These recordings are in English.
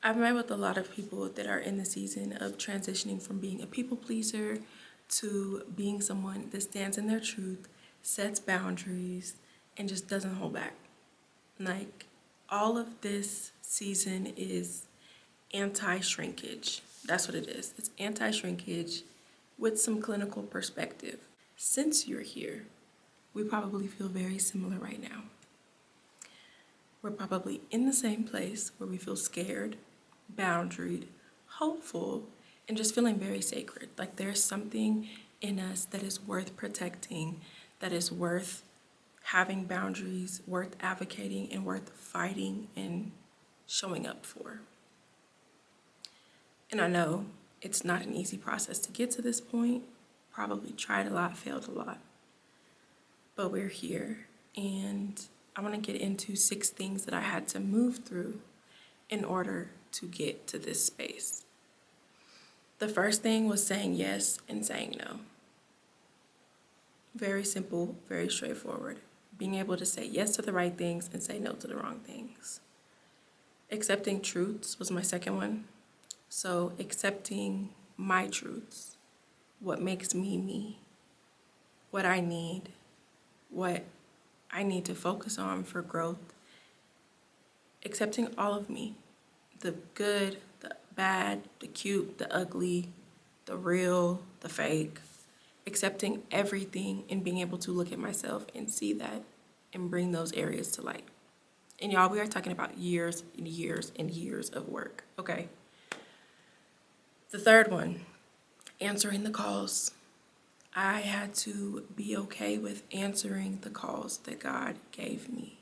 I've met with a lot of people that are in the season of transitioning from being a people pleaser to being someone that stands in their truth, sets boundaries, and just doesn't hold back. Like, all of this season is anti-shrinkage. That's what it is. It's anti-shrinkage with some clinical perspective. Since you're here, we probably feel very similar right now. We're probably in the same place where we feel scared, boundaried, hopeful, and just feeling very sacred. Like there's something in us that is worth protecting, that is worth having boundaries, worth advocating, and worth fighting and showing up for. And I know it's not an easy process to get to this point. Probably tried a lot, failed a lot. But we're here, and I want to get into 6 things that I had to move through in order to get to this space. The first thing was saying yes and saying no. Very simple, very straightforward. Being able to say yes to the right things and say no to the wrong things. Accepting truths was my second one. So accepting my truths, what makes me me, what I need to focus on for growth. Accepting all of me, the good, the bad, the cute, the ugly, the real, the fake. Accepting everything and being able to look at myself and see that and bring those areas to light. And y'all, we are talking about years and years and years of work, okay? The third one, answering the calls. I had to be okay with answering the calls that God gave me.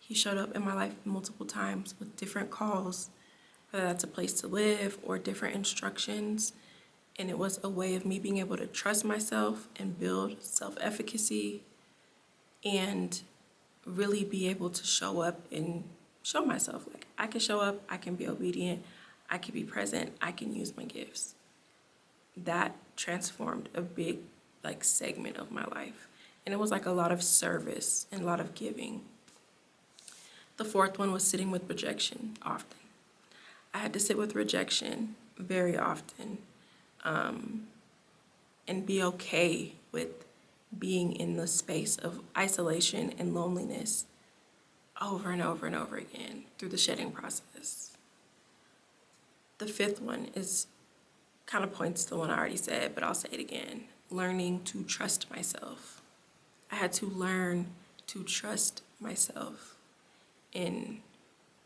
He showed up in my life multiple times with different calls, whether that's a place to live or different instructions. And it was a way of me being able to trust myself and build self-efficacy and really be able to show up and show myself. Like, I can show up, I can be obedient, I can be present, I can use my gifts. That transformed a big segment of my life. And it was like a lot of service and a lot of giving. The fourth one was sitting with rejection often. I had to sit with rejection very often, and be okay with being in the space of isolation and loneliness over and over and over again through the shedding process. The fifth one is kind of points to the one I already said, but I'll say it again. Learning to trust myself. I had to learn to trust myself in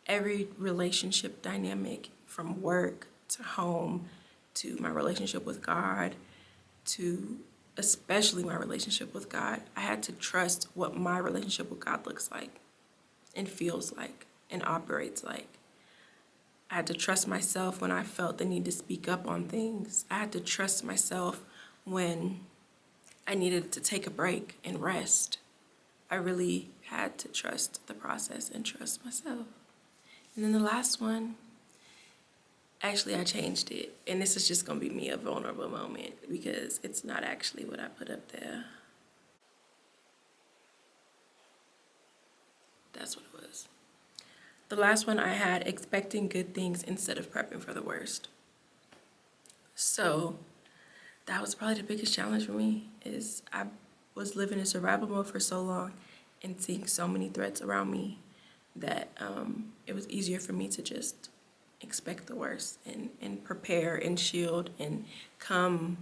every relationship dynamic, from work to home to my relationship with God to especially my relationship with God. I had to trust what my relationship with God looks like and feels like and operates like. I had to trust myself when I felt the need to speak up on things. I had to trust myself when I needed to take a break and rest. I really had to trust the process and trust myself. And then the last one, actually I changed it. And this is just going to be me, a vulnerable moment, because it's not actually what I put up there. That's what it was. The last one I had, expecting good things instead of prepping for the worst. So that was probably the biggest challenge for me, is I was living in survival mode for so long and seeing so many threats around me that it was easier for me to just expect the worst and prepare and shield and come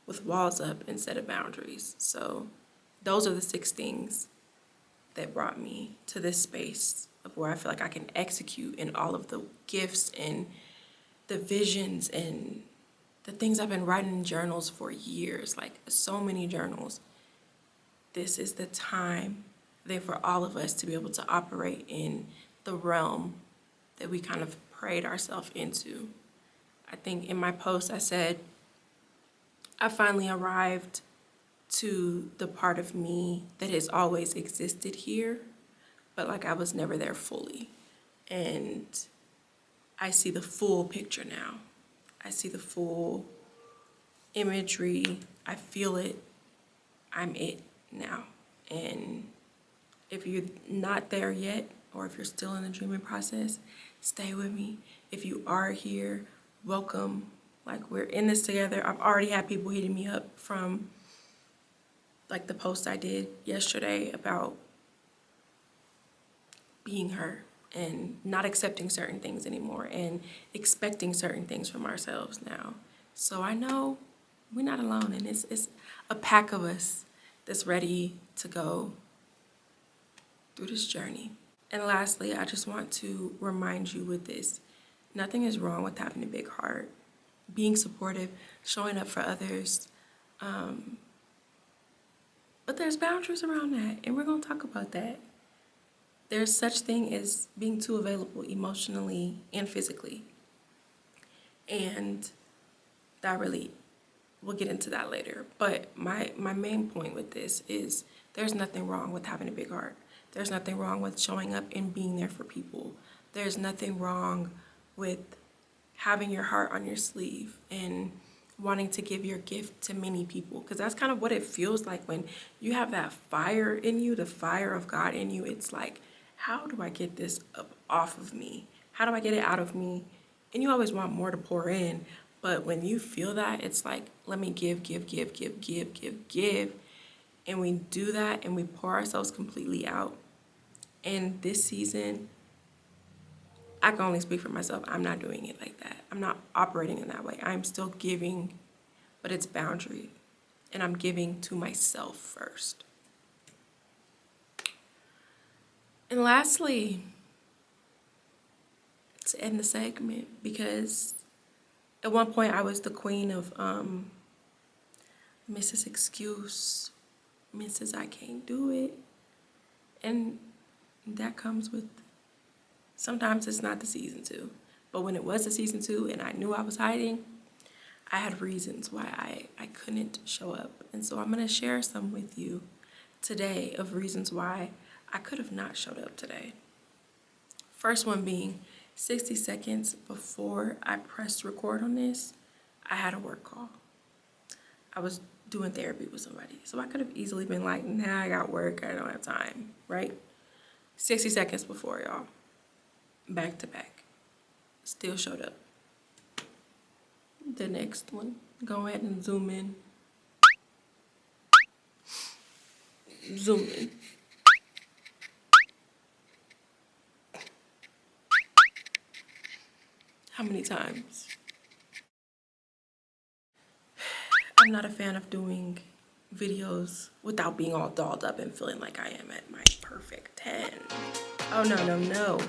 with walls up instead of boundaries. So those are the 6 things that brought me to this space of where I feel like I can execute in all of the gifts and the visions and the things I've been writing in journals for years, like so many journals. This is the time there for all of us to be able to operate in the realm that we kind of prayed ourselves into. I think in my post I said, I finally arrived to the part of me that has always existed here, but like I was never there fully. And I see the full picture now. I see the full imagery. I feel it. I'm it now. And if you're not there yet, or if you're still in the dreaming process, stay with me If you are here, welcome. Like, we're in this together. I've already had people hitting me up from like the post I did yesterday about being her and not accepting certain things anymore and expecting certain things from ourselves now. So I know we're not alone, and it's a pack of us that's ready to go through this journey. And lastly, I just want to remind you with this, nothing is wrong with having a big heart, being supportive, showing up for others. But there's boundaries around that, and we're going to talk about that. There's such thing as being too available emotionally and physically. And that really, we'll get into that later. But my main point with this is there's nothing wrong with having a big heart. There's nothing wrong with showing up and being there for people. There's nothing wrong with having your heart on your sleeve and wanting to give your gift to many people, because that's kind of what it feels like when you have that fire in you, the fire of God in you. It's like, how do I get this up off of me? How do I get it out of me? And you always want more to pour in, but when you feel that, it's like, let me give. And we do that and we pour ourselves completely out. And this season, I can only speak for myself. I'm not doing it like that. I'm not operating in that way. I'm still giving, but it's boundary. And I'm giving to myself first. And lastly, to end the segment, because at one point I was the queen of Mrs. Excuse, Mrs. I can't do it. And that comes with, sometimes it's not the season 2. But when it was the season 2 and I knew I was hiding, I had reasons why I couldn't show up. And so I'm going to share some with you today of reasons why I could have not showed up today. First one being 60 seconds before I pressed record on this, I had a work call. I was doing therapy with somebody. So I could have easily been like, nah, I got work, I don't have time, right? 60 seconds before, y'all. Back to back. Still showed up. The next one, go ahead and zoom in. Zoom in. How many times? I'm not a fan of doing videos without being all dolled up and feeling like I am at my perfect 10. Oh, no.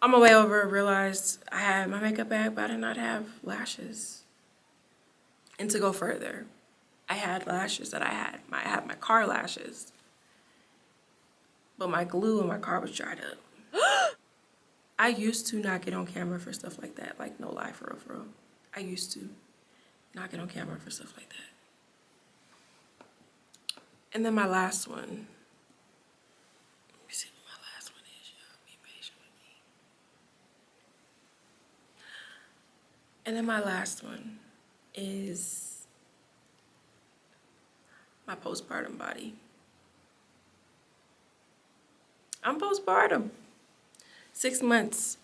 On my way over, I realized I had my makeup bag, but I did not have lashes. And to go further, I had lashes that I had my car lashes, but my glue in my car was dried up. I used to not get on camera for stuff like that, like no lie, for real. I used to not get on camera for stuff like that. And then my last one, let me see what my last one is, y'all. Be patient with me. And then my last one is my postpartum body. I'm postpartum. 6 months.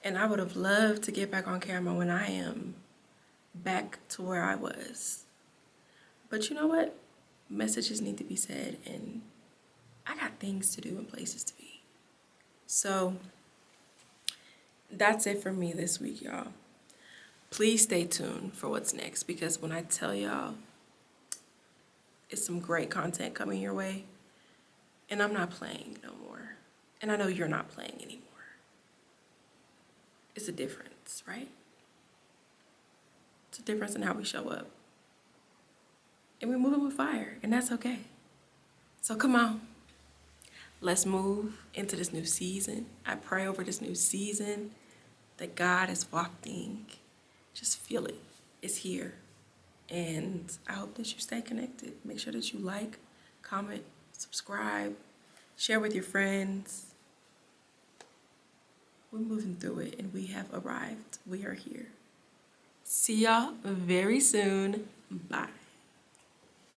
And I would have loved to get back on camera when I am back to where I was. But you know what? Messages need to be said, and I got things to do and places to be. So that's it for me this week, y'all. Please stay tuned for what's next, because when I tell y'all, it's some great content coming your way, and I'm not playing no more. And I know you're not playing anymore. It's a difference, right? It's a difference in how we show up. And we're moving with fire, and that's okay. So come on. Let's move into this new season. I pray over this new season that God is wafting. Just feel it. It's here. And I hope that you stay connected. Make sure that you like, comment, subscribe, share with your friends. We're moving through it, and we have arrived. We are here. See y'all very soon. Bye.